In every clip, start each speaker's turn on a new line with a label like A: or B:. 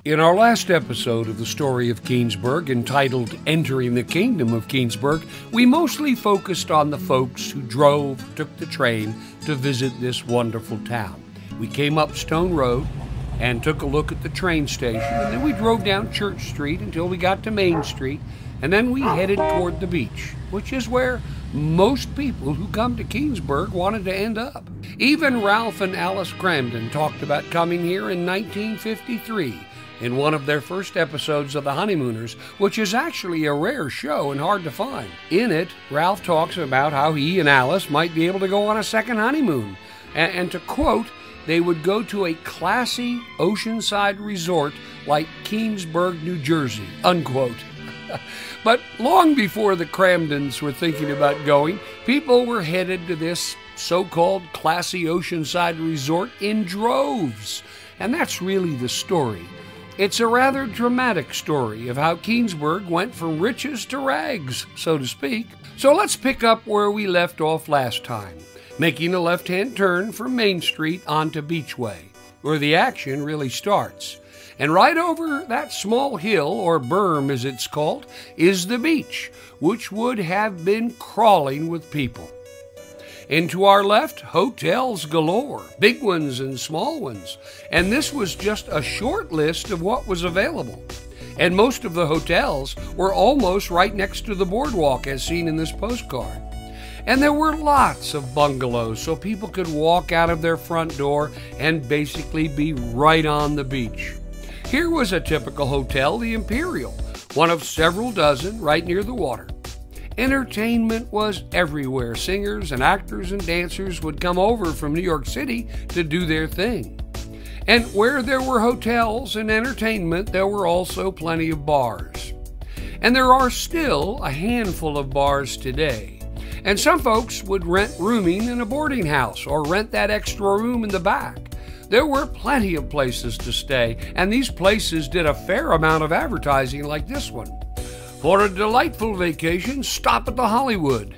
A: In our last episode of the story of Keansburg, entitled Entering the Kingdom of Keansburg, we mostly focused on the folks who took the train to visit this wonderful town. We came up Stone Road and took a look at the train station, and then we drove down Church Street until we got to Main Street, and then we headed toward the beach, which is where most people who come to Keansburg wanted to end up. Even Ralph and Alice Cramden talked about coming here in 1953 in one of their first episodes of The Honeymooners, which is actually a rare show and hard to find. In it, Ralph talks about how he and Alice might be able to go on a second honeymoon, and to quote, they would go to a classy oceanside resort like Keansburg, New Jersey, unquote. But long before the Cramdens were thinking about going, people were headed to this so-called classy oceanside resort in droves. And that's really the story. It's a rather dramatic story of how Keansburg went from riches to rags, so to speak. So let's pick up where we left off last time, making a left-hand turn from Main Street onto Beachway, where the action really starts. And right over that small hill, or berm as it's called, is the beach, which would have been crawling with people. And to our left, hotels galore, big ones and small ones. And this was just a short list of what was available. And most of the hotels were almost right next to the boardwalk, as seen in this postcard. And there were lots of bungalows, so people could walk out of their front door and basically be right on the beach. Here was a typical hotel, the Imperial, one of several dozen right near the water. Entertainment was everywhere. Singers and actors and dancers would come over from New York City to do their thing. And where there were hotels and entertainment, there were also plenty of bars. And there are still a handful of bars today. And some folks would rent rooming in a boarding house or rent that extra room in the back. There were plenty of places to stay, and these places did a fair amount of advertising like this one. For a delightful vacation, stop at the Hollywood,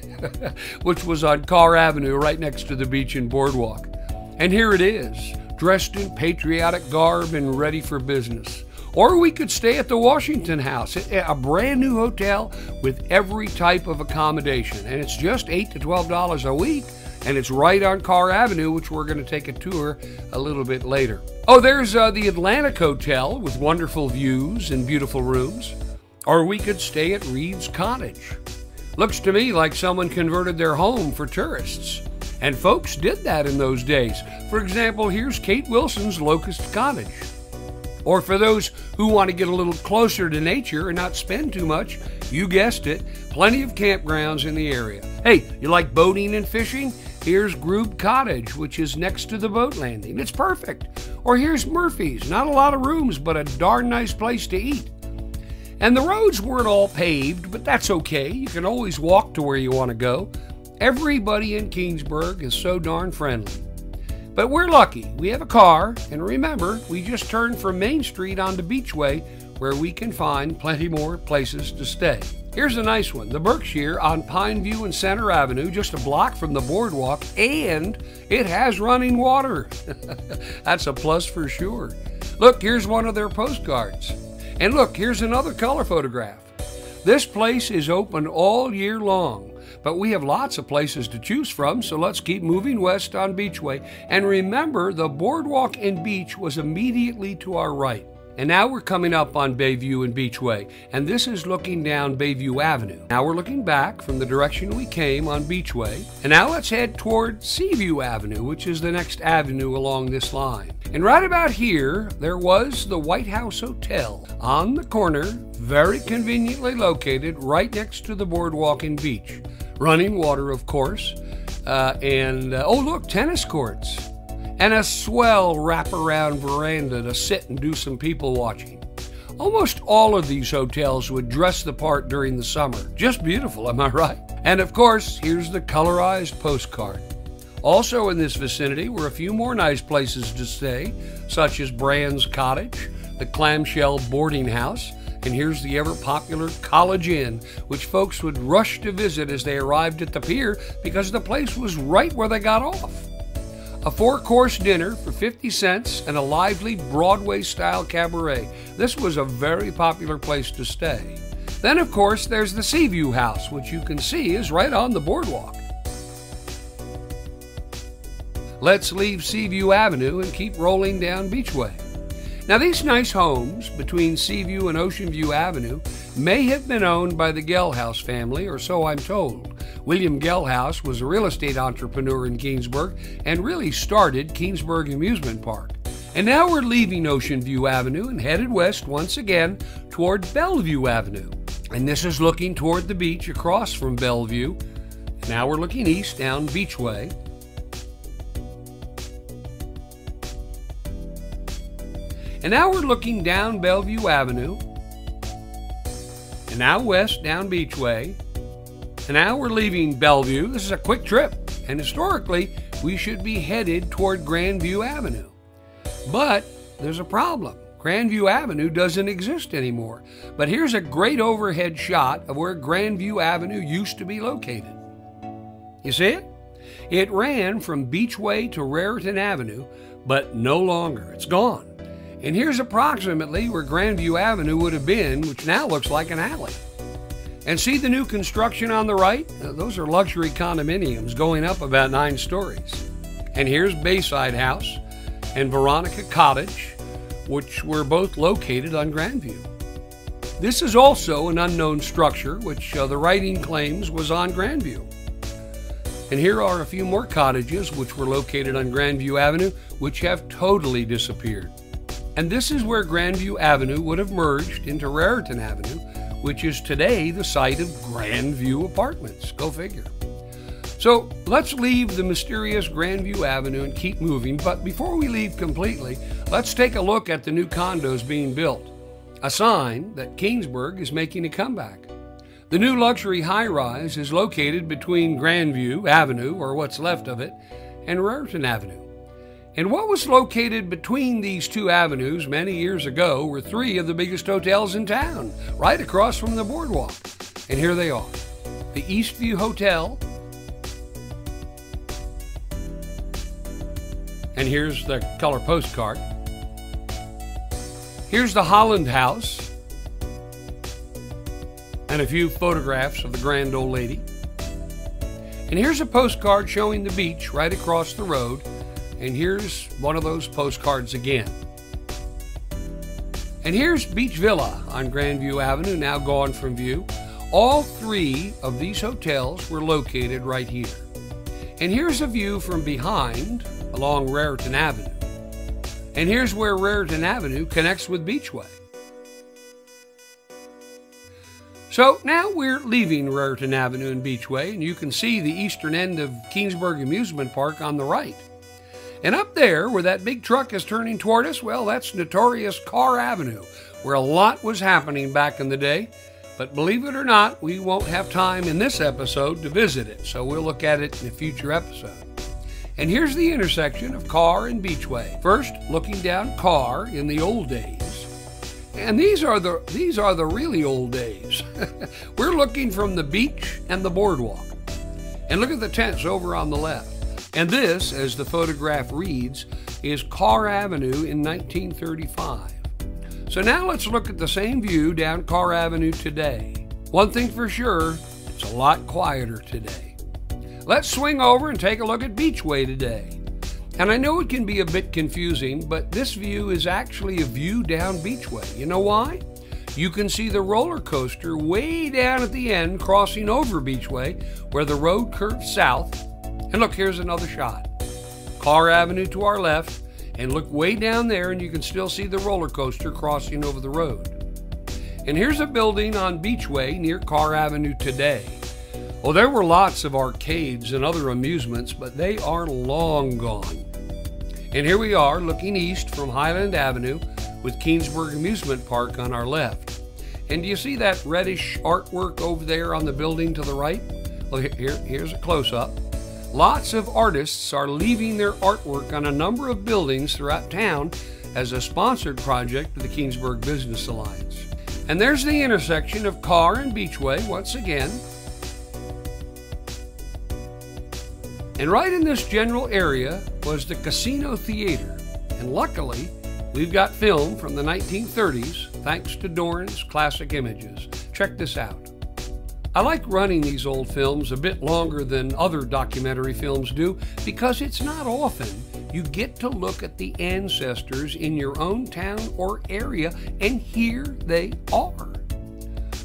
A: which was on Carr Avenue right next to the beach and boardwalk. And here it is, dressed in patriotic garb and ready for business. Or we could stay at the Washington House, a brand new hotel with every type of accommodation. And it's just $8 to $12 a week, and it's right on Carr Avenue, which we're going to take a tour a little bit later. Oh, there's the Atlantic Hotel with wonderful views and beautiful rooms. Or we could stay at Reed's Cottage. Looks to me like someone converted their home for tourists. And folks did that in those days. For example, here's Kate Wilson's Locust Cottage. Or for those who want to get a little closer to nature and not spend too much, you guessed it, plenty of campgrounds in the area. Hey, you like boating and fishing? Here's Grube Cottage, which is next to the boat landing. It's perfect. Or here's Murphy's. Not a lot of rooms, but a darn nice place to eat. And the roads weren't all paved, but that's okay. You can always walk to where you want to go. Everybody in Keansburg is so darn friendly. But we're lucky. We have a car, and remember, we just turned from Main Street onto Beachway, where we can find plenty more places to stay. Here's a nice one, the Berkshire on Pineview and Center Avenue, just a block from the boardwalk, and it has running water. That's a plus for sure. Look, here's one of their postcards. And look, here's another color photograph. This place is open all year long, but we have lots of places to choose from, so let's keep moving west on Beachway. And remember, the boardwalk and beach was immediately to our right. And now we're coming up on Bayview and Beachway, and this is looking down Bayview Avenue. Now we're looking back from the direction we came on Beachway, and now let's head toward Seaview Avenue, which is the next avenue along this line. And right about here, there was the White House Hotel on the corner, very conveniently located right next to the boardwalk and beach. Running water, of course, oh look, tennis courts. And a swell wraparound veranda to sit and do some people watching. Almost all of these hotels would dress the part during the summer. Just beautiful, am I right? And of course, here's the colorized postcard. Also in this vicinity were a few more nice places to stay, such as Brand's Cottage, the Clamshell Boarding House, and here's the ever-popular College Inn, which folks would rush to visit as they arrived at the pier because the place was right where they got off. A 4-course dinner for 50 cents and a lively Broadway-style cabaret. This was a very popular place to stay. Then, of course, there's the Seaview House, which you can see is right on the boardwalk. Let's leave Seaview Avenue and keep rolling down Beachway. Now, these nice homes between Seaview and Ocean View Avenue may have been owned by the Gellhouse family, or so I'm told. William Gellhouse was a real estate entrepreneur in Keansburg and really started Keansburg Amusement Park. And now we're leaving Ocean View Avenue and headed west once again toward Bellevue Avenue. And this is looking toward the beach across from Bellevue. Now we're looking east down Beachway. And now we're looking down Bellevue Avenue. And now west down Beachway. And now we're leaving Bellevue. This is a quick trip. And historically, we should be headed toward Grandview Avenue. But there's a problem. Grandview Avenue doesn't exist anymore. But here's a great overhead shot of where Grandview Avenue used to be located. You see it? It ran from Beachway to Raritan Avenue, but no longer. It's gone. And here's approximately where Grandview Avenue would have been, which now looks like an alley. And see the new construction on the right? Those are luxury condominiums going up about 9 stories. And here's Bayside House and Veronica Cottage, which were both located on Grandview. This is also an unknown structure, which the writing claims was on Grandview. And here are a few more cottages which were located on Grandview Avenue, which have totally disappeared. And this is where Grandview Avenue would have merged into Raritan Avenue, which is today the site of Grandview Apartments. Go figure. So let's leave the mysterious Grandview Avenue and keep moving, but before we leave completely, let's take a look at the new condos being built. A sign that Keansburg is making a comeback. The new luxury high-rise is located between Grandview Avenue, or what's left of it, and Raritan Avenue. And what was located between these two avenues many years ago were 3 of the biggest hotels in town, right across from the boardwalk. And here they are. The Eastview Hotel. And here's the color postcard. Here's the Holland House. And a few photographs of the grand old lady. And here's a postcard showing the beach right across the road. And here's one of those postcards again. And here's Beach Villa on Grandview Avenue, now gone from view. All 3 of these hotels were located right here. And here's a view from behind along Raritan Avenue. And here's where Raritan Avenue connects with Beachway. So now we're leaving Raritan Avenue and Beachway, and you can see the eastern end of Keansburg Amusement Park on the right. And up there, where that big truck is turning toward us, well, that's notorious Carr Avenue, where a lot was happening back in the day. But believe it or not, we won't have time in this episode to visit it, so we'll look at it in a future episode. And here's the intersection of Carr and Beachway. First, looking down Carr in the old days. And these are the really old days. We're looking from the beach and the boardwalk. And look at the tents over on the left. And this, as the photograph reads, is Carr Avenue in 1935. So now let's look at the same view down Carr Avenue today. One thing for sure, it's a lot quieter today. Let's swing over and take a look at Beachway today. And I know it can be a bit confusing, but this view is actually a view down Beachway. You know why? You can see the roller coaster way down at the end crossing over Beachway where the road curves south. And look, here's another shot. Carr Avenue to our left, and look way down there and you can still see the roller coaster crossing over the road. And here's a building on Beachway near Carr Avenue today. Well, there were lots of arcades and other amusements, but they are long gone. And here we are looking east from Highland Avenue with Keansburg Amusement Park on our left. And do you see that reddish artwork over there on the building to the right? Well, here's a close-up. Lots of artists are leaving their artwork on a number of buildings throughout town as a sponsored project of the Keansburg Business Alliance. And there's the intersection of Carr and Beachway once again. And right in this general area was the Casino Theater. And luckily, we've got film from the 1930s, thanks to Doran's Classic Images. Check this out. I like running these old films a bit longer than other documentary films do because it's not often you get to look at the ancestors in your own town or area, and here they are.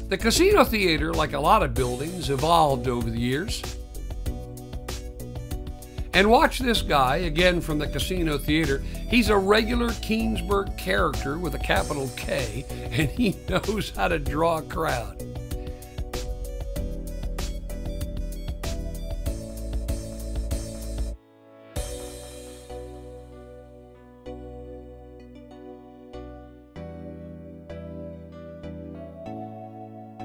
A: The Casino Theater, like a lot of buildings, evolved over the years. And watch this guy, again from the Casino Theater. He's a regular Keansburg character with a capital K, and he knows how to draw a crowd.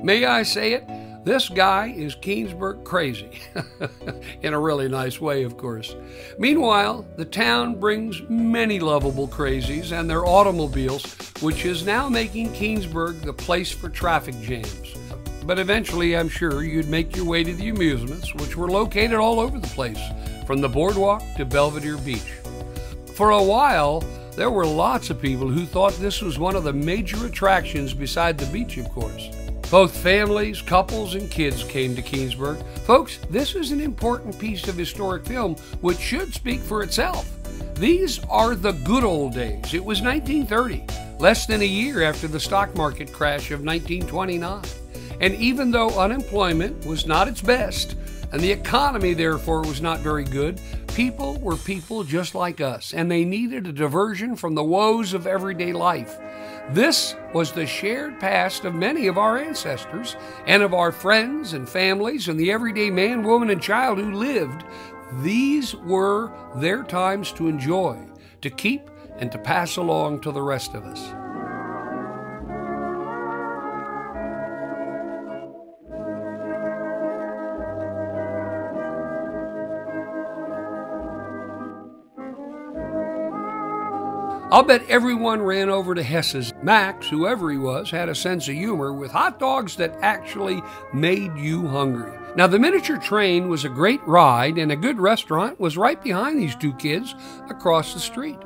A: May I say it? This guy is Keansburg crazy, in a really nice way, of course. Meanwhile, the town brings many lovable crazies and their automobiles, which is now making Keansburg the place for traffic jams. But eventually, I'm sure you'd make your way to the amusements, which were located all over the place, from the Boardwalk to Belvedere Beach. For a while, there were lots of people who thought this was one of the major attractions beside the beach, of course. Both families, couples, and kids came to Keansburg. Folks, this is an important piece of historic film which should speak for itself. These are the good old days. It was 1930, less than a year after the stock market crash of 1929. And even though unemployment was not its best, and the economy therefore was not very good, people were people just like us, and they needed a diversion from the woes of everyday life. This was the shared past of many of our ancestors and of our friends and families and the everyday man, woman, and child who lived. These were their times to enjoy, to keep, and to pass along to the rest of us. I'll bet everyone ran over to Hess's. Max, whoever he was, had a sense of humor with hot dogs that actually made you hungry. Now, the miniature train was a great ride, and a good restaurant was right behind these two kids across the street.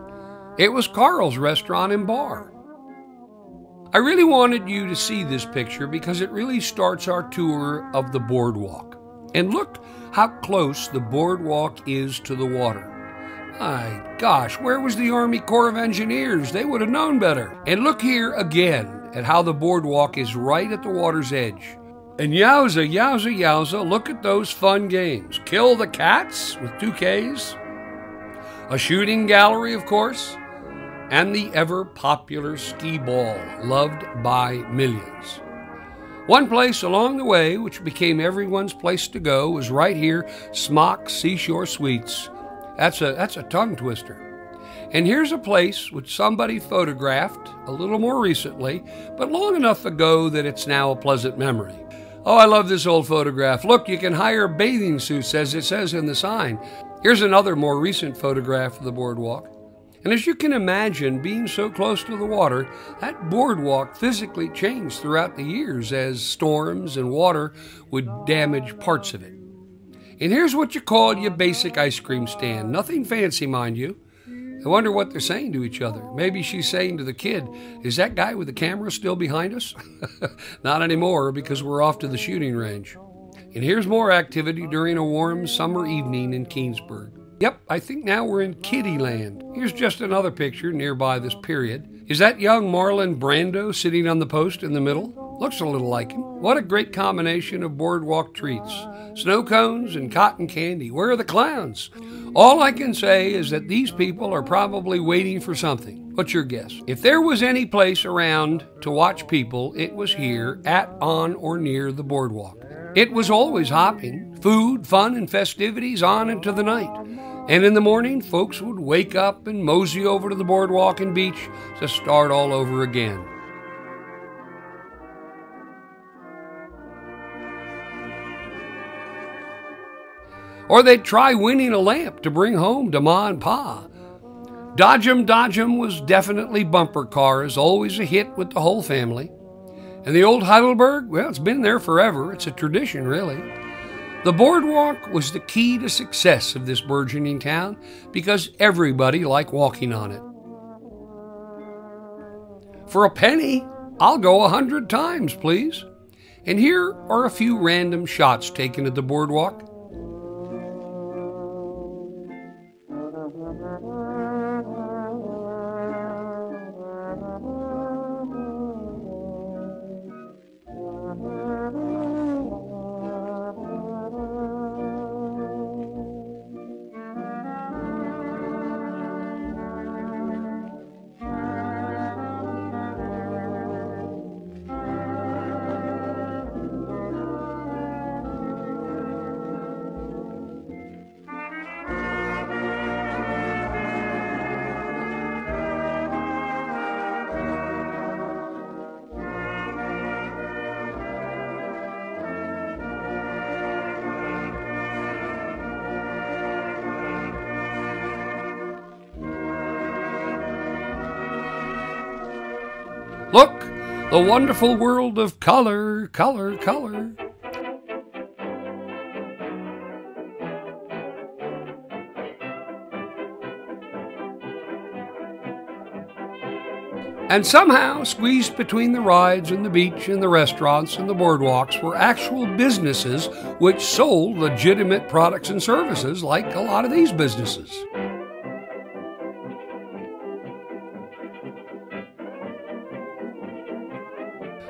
A: It was Carl's Restaurant and Bar. I really wanted you to see this picture because it really starts our tour of the Boardwalk. And look how close the Boardwalk is to the water. My gosh, where was the Army Corps of Engineers? They would have known better. And look here again at how the Boardwalk is right at the water's edge. And yowza, yowza, yowza, look at those fun games. Kill the Cats with 2 Ks, a shooting gallery, of course, and the ever-popular skee ball, loved by millions. One place along the way, which became everyone's place to go, was right here, Smock's Seashore Suites. That's a tongue twister. And here's a place which somebody photographed a little more recently, but long enough ago that it's now a pleasant memory. Oh, I love this old photograph. Look, you can hire bathing suits, as it says in the sign. Here's another more recent photograph of the Boardwalk. And as you can imagine, being so close to the water, that boardwalk physically changed throughout the years as storms and water would damage parts of it. And here's what you call your basic ice cream stand. Nothing fancy, mind you. I wonder what they're saying to each other. Maybe she's saying to the kid, is that guy with the camera still behind us? Not anymore, because we're off to the shooting range. And here's more activity during a warm summer evening in Keansburg. Yep, I think now we're in Kittyland. Here's just another picture nearby this period. Is that young Marlon Brando sitting on the post in the middle? Looks a little like him. What a great combination of boardwalk treats. Snow cones and cotton candy. Where are the clowns? All I can say is that these people are probably waiting for something. What's your guess? If there was any place around to watch people, it was here, at, on, or near the boardwalk. It was always hopping, food, fun, and festivities on into the night. And in the morning, folks would wake up and mosey over to the boardwalk and beach to start all over again. Or they'd try winning a lamp to bring home to Ma and Pa. Dodge 'em was definitely bumper cars, always a hit with the whole family. And the old Heidelberg, well, it's been there forever. It's a tradition, really. The boardwalk was the key to success of this burgeoning town because everybody liked walking on it. For a penny, I'll go 100 times, please. And here are a few random shots taken at the boardwalk. Look, the wonderful world of color, color, color. And somehow, squeezed between the rides and the beach and the restaurants and the boardwalks were actual businesses which sold legitimate products and services like a lot of these businesses.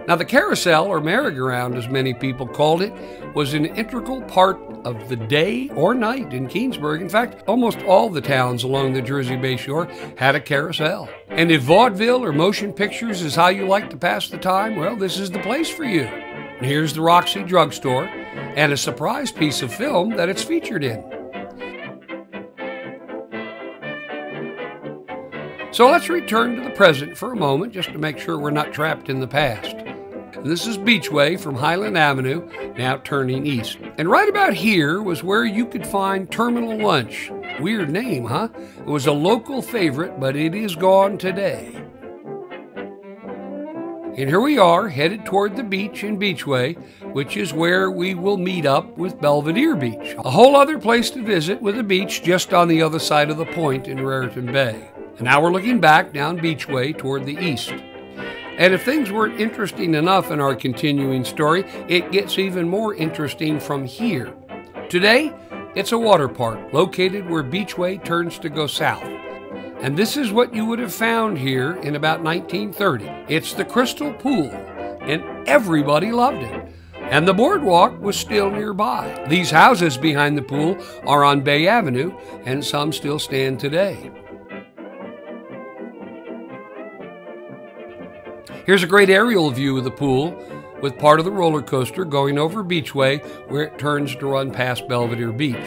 A: Now, the carousel, or merry-go-round as many people called it, was an integral part of the day or night in Keansburg. In fact, almost all the towns along the Jersey Bay Shore had a carousel. And if vaudeville or motion pictures is how you like to pass the time, well, this is the place for you. And here's the Roxy Drugstore and a surprise piece of film that it's featured in. So let's return to the present for a moment just to make sure we're not trapped in the past. And this is Beachway from Highland Avenue, now turning east. And right about here was where you could find Terminal Lunch. Weird name, huh? It was a local favorite, but it is gone today. And here we are, headed toward the beach in Beachway, which is where we will meet up with Belvedere Beach, a whole other place to visit with a beach just on the other side of the point in Raritan Bay. And now we're looking back down Beachway toward the east. And if things weren't interesting enough in our continuing story, it gets even more interesting from here. Today, it's a water park located where Beachway turns to go south. And this is what you would have found here in about 1930. It's the Crystal Pool, and everybody loved it. And the boardwalk was still nearby. These houses behind the pool are on Bay Avenue, and some still stand today. Here's a great aerial view of the pool with part of the roller coaster going over Beachway where it turns to run past Belvedere Beach.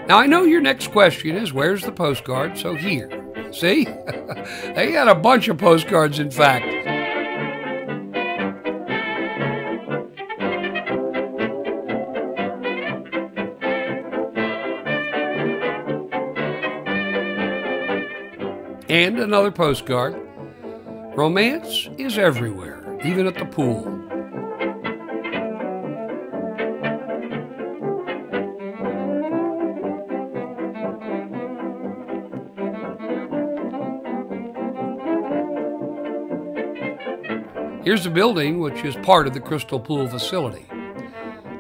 A: Now, I know your next question is, where's the postcard? So here. See? They had a bunch of postcards, in fact. And another postcard. Romance is everywhere, even at the pool. Here's the building, which is part of the Crystal Pool facility.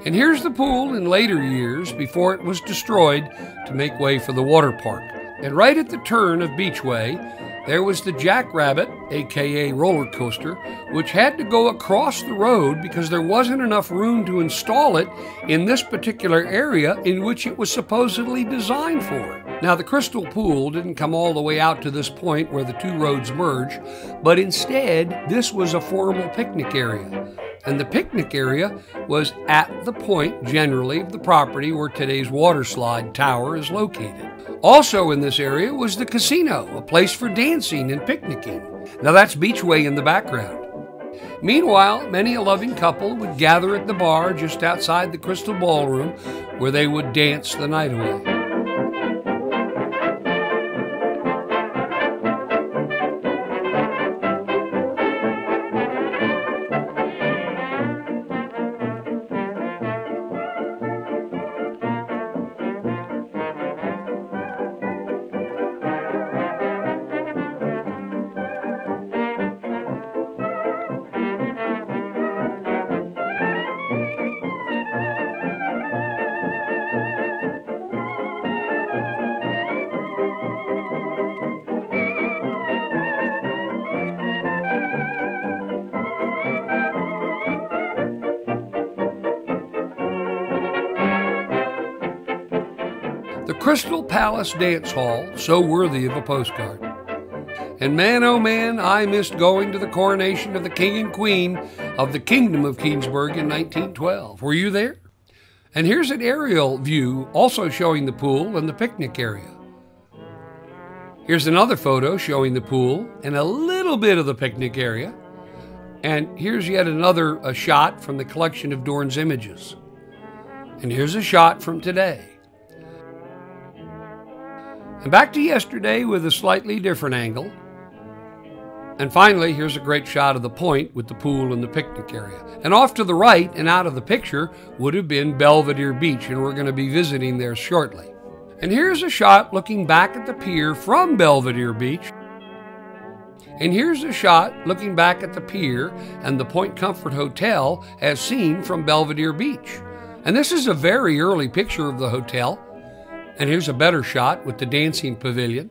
A: And here's the pool in later years before it was destroyed to make way for the water park. And right at the turn of Beachway, there was the Jackrabbit, aka roller coaster, which had to go across the road because there wasn't enough room to install it in this particular area in which it was supposedly designed for. Now, the Crystal Pool didn't come all the way out to this point where the two roads merge, but instead, this was a formal picnic area. And the picnic area was at the point, generally, of the property where today's waterslide tower is located. Also in this area was the casino, a place for dancing and picnicking. Now that's Beachway in the background. Meanwhile, many a loving couple would gather at the bar just outside the Crystal Ballroom where they would dance the night away. The Crystal Palace Dance Hall, so worthy of a postcard. And man, oh man, I missed going to the coronation of the King and Queen of the Kingdom of Keansburg in 1912. Were you there? And here's an aerial view also showing the pool and the picnic area. Here's another photo showing the pool and a little bit of the picnic area. And here's yet another shot from the collection of Dorn's images. And here's a shot from today. And back to yesterday with a slightly different angle. And finally, here's a great shot of the point with the pool and the picnic area. And off to the right and out of the picture would have been Belvedere Beach, and we're going to be visiting there shortly. And here's a shot looking back at the pier from Belvedere Beach. And here's a shot looking back at the pier and the Point Comfort Hotel as seen from Belvedere Beach. And this is a very early picture of the hotel. And here's a better shot with the dancing pavilion.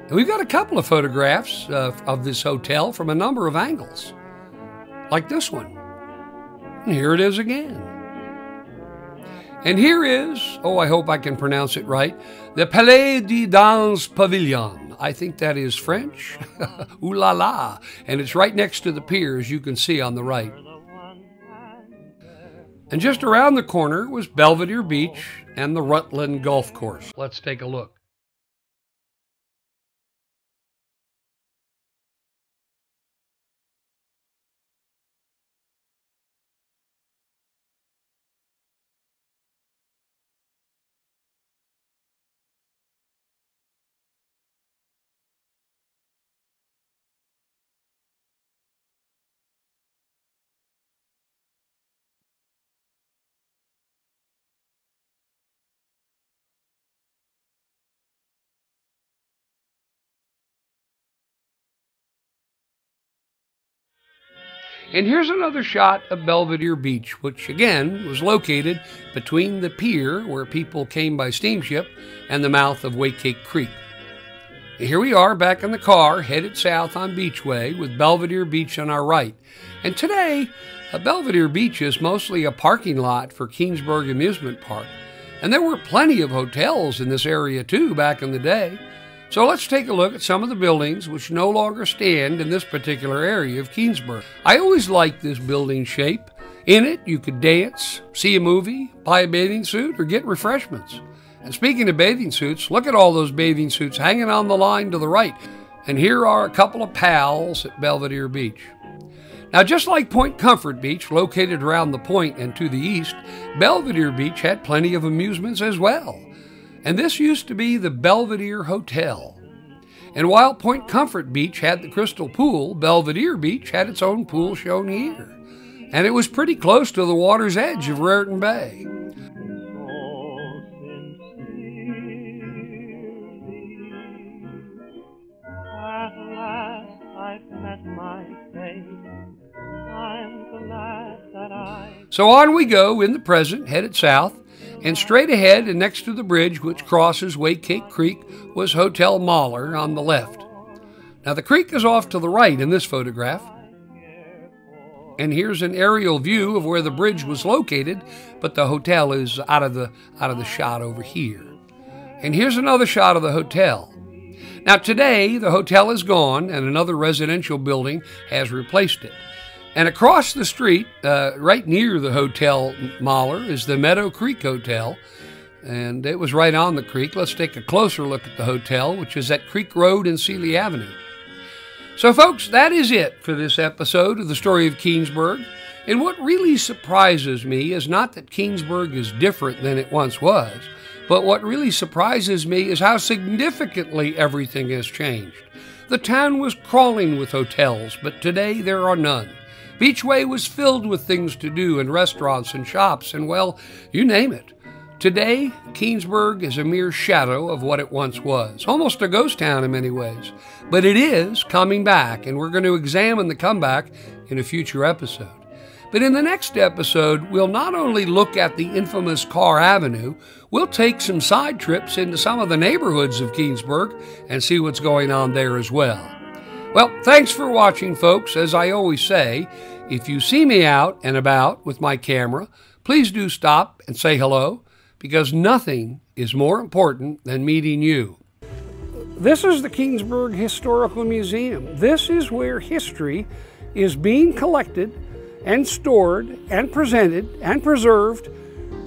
A: And we've got a couple of photographs of this hotel from a number of angles, like this one. And here it is again. And here is, oh, I hope I can pronounce it right, the Palais de Danse Pavilion. I think that is French. Ooh la la. And it's right next to the pier, as you can see on the right. And just around the corner was Belvedere Beach and the Rutland Golf Course. Let's take a look. And here's another shot of Belvedere Beach, which again was located between the pier where people came by steamship and the mouth of Waycake Creek. And here we are back in the car headed south on Beachway with Belvedere Beach on our right. And today, Belvedere Beach is mostly a parking lot for Keansburg Amusement Park. And there were plenty of hotels in this area too back in the day. So let's take a look at some of the buildings which no longer stand in this particular area of Keansburg. I always liked this building shape. In it, you could dance, see a movie, buy a bathing suit, or get refreshments. And speaking of bathing suits, look at all those bathing suits hanging on the line to the right. And here are a couple of pals at Belvedere Beach. Now, just like Point Comfort Beach, located around the point and to the east, Belvedere Beach had plenty of amusements as well. And this used to be the Belvedere Hotel. And while Point Comfort Beach had the crystal pool, Belvedere Beach had its own pool shown here. And it was pretty close to the water's edge of Raritan Bay. So on we go in the present, headed south. And straight ahead and next to the bridge which crosses Waycake Creek was Hotel Mahler on the left. Now the creek is off to the right in this photograph. And here's an aerial view of where the bridge was located, but the hotel is out of the shot over here. And here's another shot of the hotel. Now today the hotel is gone and another residential building has replaced it. And across the street, right near the Hotel Mahler, is the Meadow Creek Hotel. And it was right on the creek. Let's take a closer look at the hotel, which is at Creek Road and Seeley Avenue. So, folks, that is it for this episode of The Story of Keansburg. And what really surprises me is not that Keansburg is different than it once was, but what really surprises me is how significantly everything has changed. The town was crawling with hotels, but today there are none. Beachway was filled with things to do and restaurants and shops and, well, you name it. Today, Keansburg is a mere shadow of what it once was, almost a ghost town in many ways. But it is coming back, and we're going to examine the comeback in a future episode. But in the next episode, we'll not only look at the infamous Carr Avenue, we'll take some side trips into some of the neighborhoods of Keansburg and see what's going on there as well. Well, thanks for watching, folks. As I always say, if you see me out and about with my camera, please do stop and say hello. because nothing is more important than meeting you. This is the Keansburg Historical Museum. This is where history is being collected and stored and presented and preserved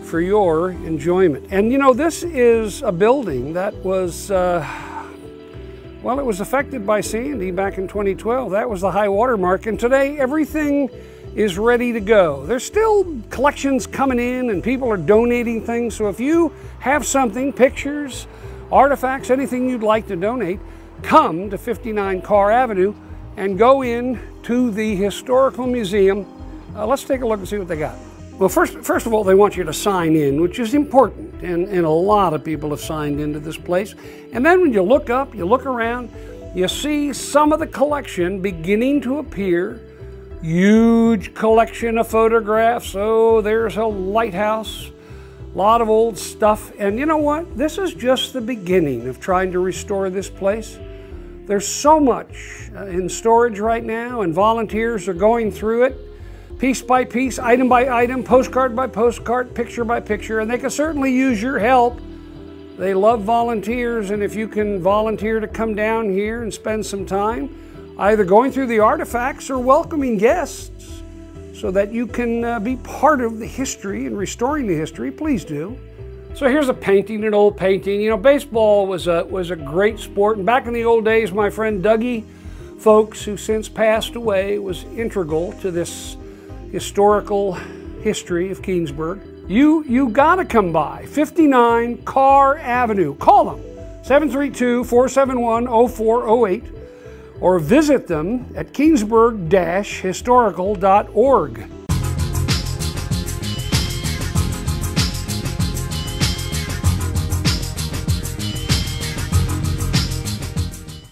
A: for your enjoyment. And you know, this is a building that was, well, it was affected by Sandy back in 2012. That was the high water mark, and today everything is ready to go. There's still collections coming in and people are donating things, so if you have something, pictures, artifacts, anything you'd like to donate, come to 59 Carr Avenue and go in to the Historical Museum. Let's take a look and see what they got. Well, first of all, they want you to sign in, which is important, and a lot of people have signed into this place. And then when you look up, you look around, you see some of the collection beginning to appear. Huge collection of photographs. Oh, there's a lighthouse, a lot of old stuff. And you know what? This is just the beginning of trying to restore this place. There's so much in storage right now, and volunteers are going through it piece by piece, item by item, postcard by postcard, picture by picture, and they can certainly use your help. They love volunteers, and if you can volunteer to come down here and spend some time, either going through the artifacts or welcoming guests so that you can be part of the history and restoring the history, please do. So here's a painting, an old painting. You know, baseball was a great sport, and back in the old days, my friend Dougie Folks, who since passed away, was integral to this historical history of Keansburg. You gotta come by 59 Carr Avenue. Call them 732-471-0408 or visit them at keansburg-historical.org.